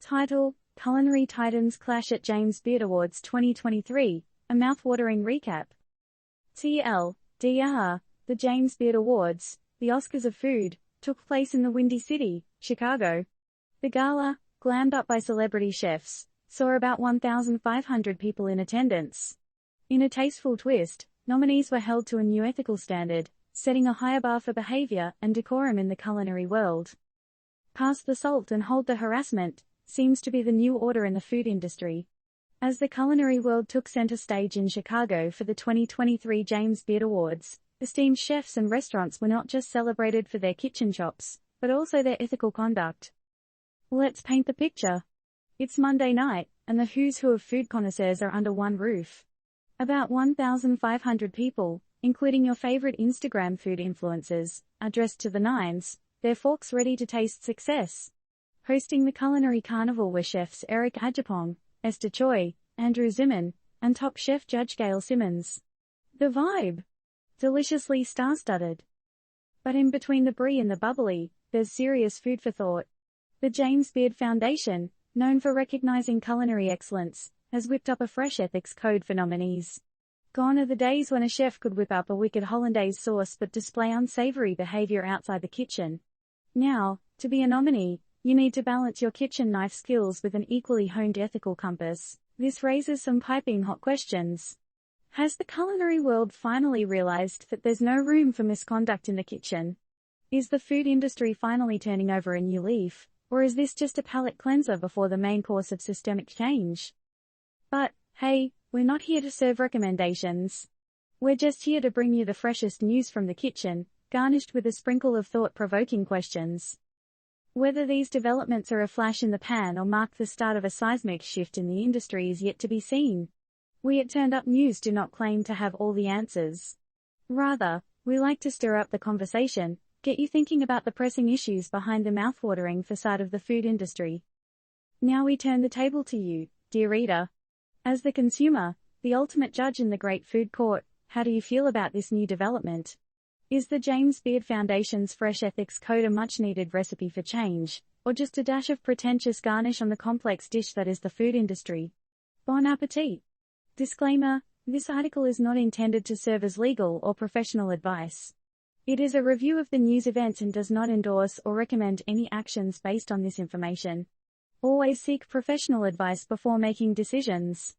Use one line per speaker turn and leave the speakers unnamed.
Title: Culinary Titans Clash at James Beard Awards 2023, a mouthwatering recap. TLDR, the James Beard Awards, the Oscars of food, took place in the Windy City, Chicago. The gala, glammed up by celebrity chefs, saw about 1,500 people in attendance. In a tasteful twist, nominees were held to a new ethical standard, setting a higher bar for behavior and decorum in the culinary world. Pass the salt and hold the harassment seems to be the new order in the food industry. As the culinary world took center stage in Chicago for the 2023 James Beard Awards, esteemed chefs and restaurants were not just celebrated for their kitchen chops, but also their ethical conduct. Let's paint the picture. It's Monday night, and the who's who of food connoisseurs are under one roof. About 1,500 people, including your favorite Instagram food influencers, are dressed to the nines, their forks ready to taste success. Hosting the culinary carnival were chefs Eric Ajapong, Esther Choi, Andrew Zimmern, and top chef Judge Gail Simmons. The vibe? Deliciously star-studded. But in between the brie and the bubbly, there's serious food for thought. The James Beard Foundation, known for recognizing culinary excellence, has whipped up a fresh ethics code for nominees. Gone are the days when a chef could whip up a wicked hollandaise sauce but display unsavory behavior outside the kitchen. Now, to be a nominee, you need to balance your kitchen knife skills with an equally honed ethical compass. This raises some piping hot questions. Has the culinary world finally realized that there's no room for misconduct in the kitchen? Is the food industry finally turning over a new leaf, or is this just a palate cleanser before the main course of systemic change? But, hey, we're not here to serve recommendations. We're just here to bring you the freshest news from the kitchen, garnished with a sprinkle of thought-provoking questions. Whether these developments are a flash in the pan or mark the start of a seismic shift in the industry is yet to be seen. We at Turned Up News do not claim to have all the answers. Rather, we like to stir up the conversation, get you thinking about the pressing issues behind the mouthwatering facade of the food industry. Now we turn the table to you, dear reader. As the consumer, the ultimate judge in the great food court, how do you feel about this new development? Is the James Beard Foundation's fresh ethics code a much-needed recipe for change, or just a dash of pretentious garnish on the complex dish that is the food industry? Bon appetit! Disclaimer: this article is not intended to serve as legal or professional advice. It is a review of the news events and does not endorse or recommend any actions based on this information. Always seek professional advice before making decisions.